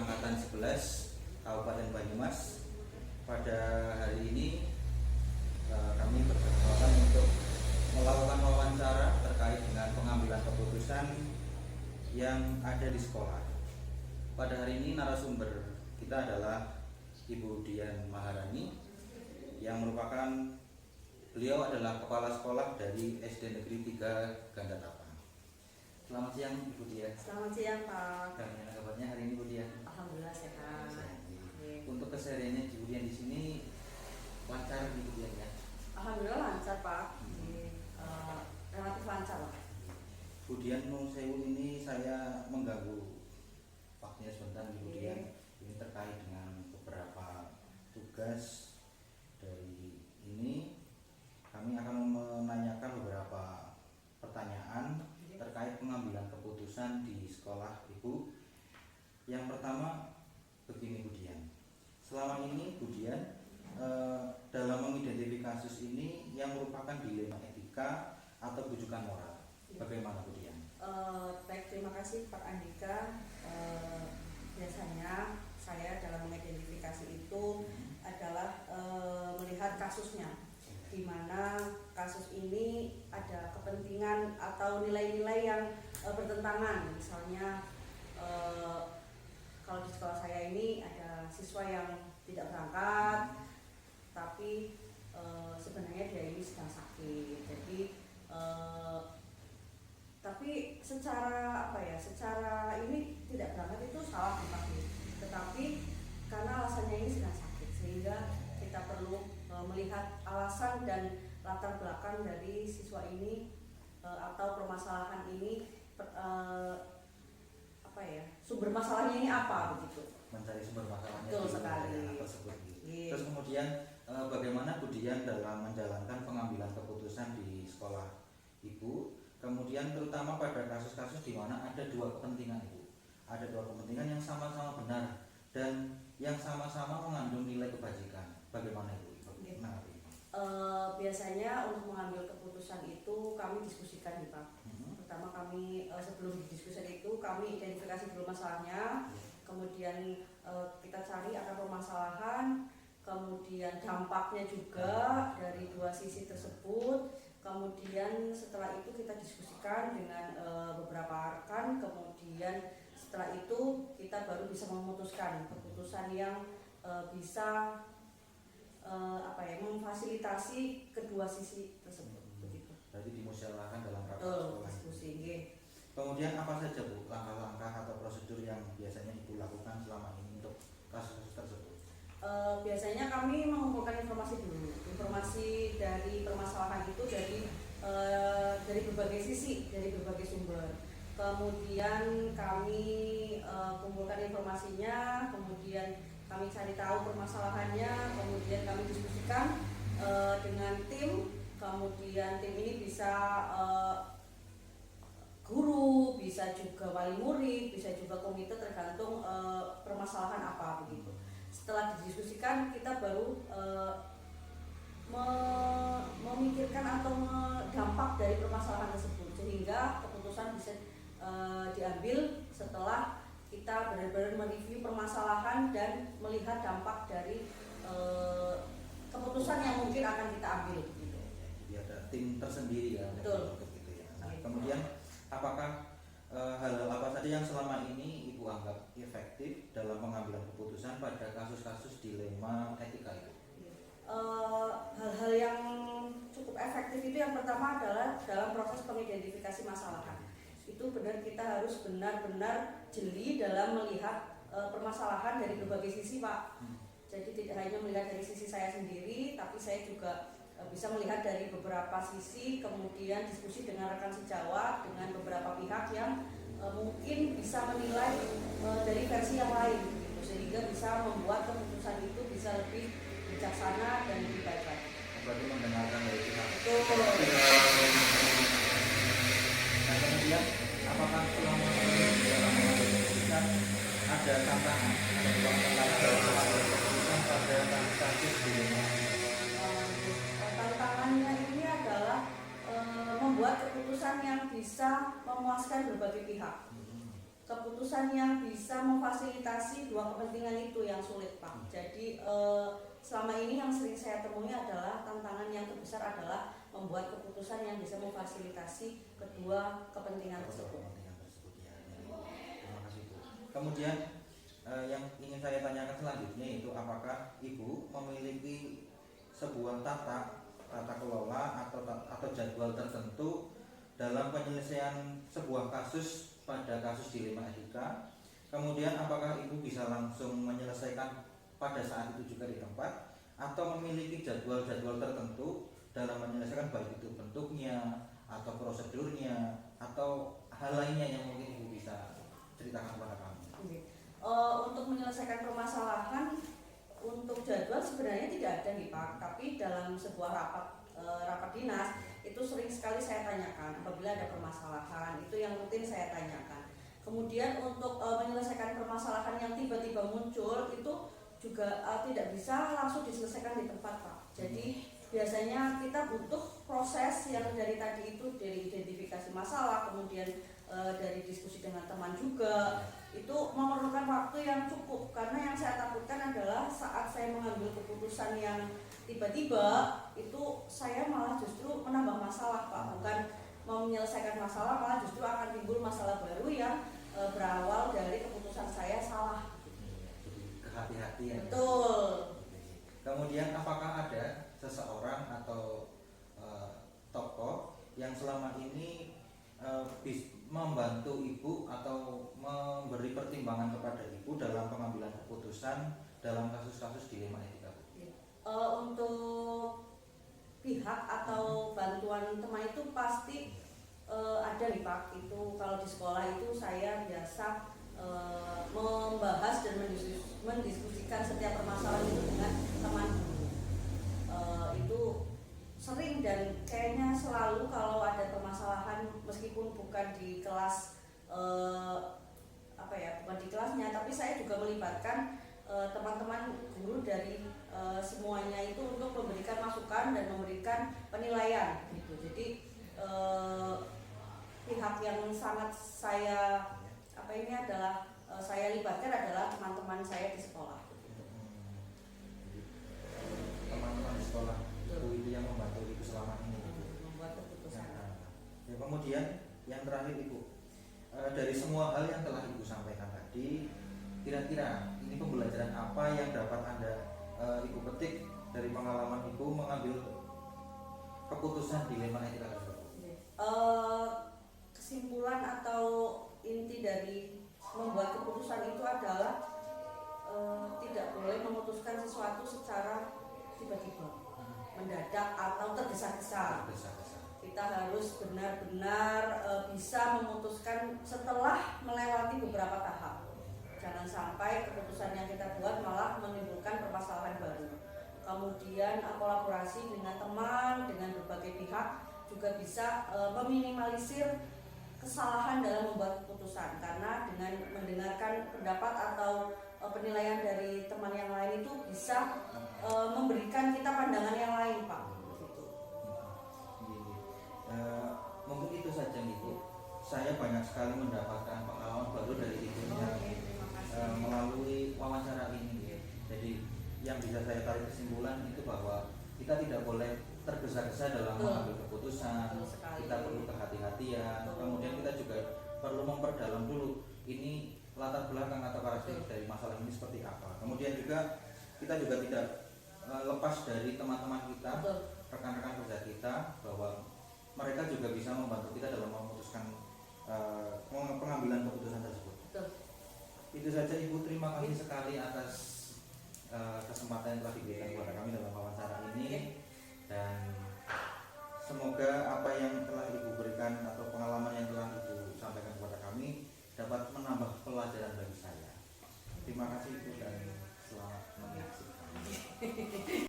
Angkatan 11 Kabupaten Banyumas. Pada hari ini kami berkesempatan untuk melakukan wawancara terkait dengan pengambilan keputusan yang ada di sekolah. Pada hari ini narasumber kita adalah Ibu Dian Maharani yang merupakan beliau adalah kepala sekolah dari SD Negeri 3 Gandatapang. Selamat siang Ibu Dian. Selamat siang Pak. Bagaimana kabarnya hari ini Ibu Dian? Alhamdulillah sehat. Untuk kesehariannya Ibu Dian di sini lancar Ibu Dian ya? Alhamdulillah lancar Pak. Relatif lancar Pak. Bu Dian Nun Sewu ini saya mengganggu waktunya sebentar Ibu Dian. Ini terkait dengan beberapa tugas dari ini. Kami akan menanyakan beberapa pertanyaan terkait pengambilan keputusan di sekolah Ibu. Yang pertama begini Bu Dian, selama ini Bu Dian dalam mengidentifikasi kasus ini yang merupakan dilema etika atau bujukan moral, bagaimana Bu Dian? Baik, terima kasih Pak Andika. Biasanya saya dalam mengidentifikasi itu adalah melihat kasusnya, di mana kasus ini ada kepentingan atau nilai-nilai yang bertentangan. Misalnya kalau di sekolah saya ini ada siswa yang tidak berangkat, tapi sebenarnya dia ini sedang sakit. Jadi tapi secara secara ini tidak berangkat itu salah dipakai. Tetapi karena alasannya ini sedang sakit, sehingga kita perlu melihat alasan dan latar belakang dari siswa ini atau permasalahan ini, sumber masalahnya ini apa begitu. Mencari sumber masalahnya. Betul sekali. Tersebut. Yeah. Terus kemudian bagaimana Bu Dian dalam menjalankan pengambilan keputusan di sekolah Ibu, kemudian terutama pada kasus-kasus di mana ada dua kepentingan Ibu, ada dua kepentingan yang sama-sama benar dan yang sama-sama mengandung nilai kebajikan, bagaimana Ibu? Biasanya untuk mengambil keputusan itu kami diskusikan nih Pak. Pertama kami sebelum didiskusikan itu kami identifikasi dulu masalahnya, kemudian kita cari akar permasalahan, kemudian dampaknya juga dari dua sisi tersebut. Kemudian setelah itu kita diskusikan dengan beberapa rekan, kemudian setelah itu kita baru bisa memutuskan keputusan yang bisa memfasilitasi kedua sisi tersebut. Begitu. Berarti dimusyawarahkan dalam rapat sekolah. Diskusi. Kemudian apa saja Bu langkah-langkah atau prosedur yang biasanya Ibu lakukan selama ini untuk kasus-kasus tersebut? Biasanya kami mengumpulkan informasi dulu, informasi dari permasalahan itu dari berbagai sisi, dari berbagai sumber. Kemudian kami kumpulkan informasinya, kemudian kami cari tahu permasalahannya, kemudian kami diskusikan dengan tim. Kemudian tim ini bisa guru, bisa juga wali murid, bisa juga komite, tergantung permasalahan apa begitu. Setelah didiskusikan, kita baru memikirkan atau dampak dari permasalahan tersebut, sehingga keputusan bisa diambil setelah kita benar-benar mereview permasalahan dan melihat dampak dari keputusan yang mungkin akan kita ambil. Gitu. Jadi ada tim tersendiri ya. Betul. Untuk itu ya. Nah, kemudian apakah hal-hal apa saja yang selama ini Ibu anggap efektif dalam pengambilan keputusan pada kasus-kasus dilema etika itu? Hal-hal yang cukup efektif itu yang pertama adalah dalam proses pengidentifikasi masalah. Itu benar, kita harus benar-benar jeli dalam melihat permasalahan dari berbagai sisi Pak. Jadi tidak hanya melihat dari sisi saya sendiri, tapi saya juga bisa melihat dari beberapa sisi, kemudian diskusi dengan rekan sejawat, dengan beberapa pihak yang mungkin bisa menilai dari versi yang lain, gitu, sehingga bisa membuat keputusan itu bisa lebih bijaksana dan lebih baik lagi. Berarti mendengarkan dari pihak. Betul. Nah kemudian apakah selama ini dalam mengambil keputusan ada tantangan dalam mengambil keputusan pada kasus dilema? Tantangannya ini adalah membuat keputusan yang bisa memuaskan berbagai pihak. keputusan yang bisa memfasilitasi dua kepentingan itu yang sulit, Pak. Jadi selama ini yang sering saya temui adalah tantangan yang terbesar adalah membuat keputusan yang bisa memfasilitasi kedua kepentingan tersebut. Ya. Terima kasih Bu. Kemudian yang ingin saya tanyakan selanjutnya itu apakah Ibu memiliki sebuah tata kelola atau jadwal tertentu dalam penyelesaian sebuah kasus pada kasus dilema etika. Kemudian apakah Ibu bisa langsung menyelesaikan pada saat itu juga di tempat atau memiliki jadwal-jadwal tertentu dalam menyelesaikan baik itu bentuknya atau prosedurnya atau hal lainnya yang mungkin Ibu bisa ceritakan kepada kami. Untuk menyelesaikan permasalahan untuk jadwal sebenarnya tidak ada nih Pak, tapi dalam sebuah rapat dinas itu sering sekali saya tanyakan apabila ada permasalahan, itu yang rutin saya tanyakan. Kemudian untuk menyelesaikan permasalahan yang tiba-tiba muncul itu juga tidak bisa langsung diselesaikan di tempat Pak. Jadi biasanya kita butuh proses yang dari tadi itu, dari identifikasi masalah, kemudian dari diskusi dengan teman juga, itu memerlukan waktu yang cukup. Karena yang saya takutkan adalah saat saya mengambil keputusan yang tiba-tiba itu saya malah justru menambah masalah Pak, bukan menyelesaikan masalah, malah justru akan timbul masalah baru yang berawal dari keputusan saya salah. Kehati-hatian. Betul. Kemudian apakah ada seseorang atau tokoh yang selama ini membantu Ibu atau memberi pertimbangan kepada Ibu dalam pengambilan keputusan dalam kasus-kasus dilema etika? Untuk pihak atau bantuan teman itu pasti ada nih Pak. Itu kalau di sekolah itu saya biasa membahas dan mendiskusikan setiap permasalahan itu dengan teman guru. Itu sering dan kayaknya selalu kalau ada permasalahan meskipun bukan di kelas bukan di kelasnya, tapi saya juga melibatkan teman-teman guru dari semuanya itu untuk memberikan masukan dan memberikan penilaian gitu. Jadi pihak yang sangat saya saya libatkan adalah teman-teman saya di sekolah. Teman-teman di sekolah Ibu itu yang membantu Ibu selama ini. Membuat keputusan. Ya, kemudian yang terakhir Ibu, dari semua hal yang telah Ibu sampaikan tadi, kira-kira ini pembelajaran apa yang dapat Anda Ibu petik dari pengalaman Ibu mengambil keputusan dilema etika tersebut? Kesimpulan atau inti dari membuat keputusan itu adalah tidak boleh memutuskan sesuatu secara tiba-tiba, mendadak atau tergesa-gesa. Kita harus benar-benar bisa memutuskan setelah melewati beberapa tahap. Jangan sampai keputusan yang kita buat malah menimbulkan permasalahan baru. Kemudian kolaborasi dengan teman, dengan berbagai pihak juga bisa meminimalisir kesalahan dalam membuat keputusan, karena dengan mendengarkan pendapat atau penilaian dari teman yang lain itu bisa memberikan kita pandangan yang lain Pak. Gitu. Mungkin itu saja Ibu. Saya banyak sekali mendapatkan pengalaman baru dari Ibu melalui wawancara ini. Jadi yang bisa saya tarik kesimpulan itu bahwa kita tidak boleh tergesa-gesa dalam mengambil keputusan. Kita perlu kehati-hatian. Kemudian kita juga perlu memperdalam dulu ini latar belakang atau karakteristik dari masalah ini seperti apa. Kemudian juga kita juga tidak lepas dari teman-teman kita, rekan-rekan kerja kita, bahwa mereka juga bisa membantu kita dalam memutuskan pengambilan keputusan tersebut. Itu saja Ibu, terima kasih sekali atas kesempatan yang telah diberikan kepada kami dalam wawancara ini, dan semoga apa yang telah Ibu berikan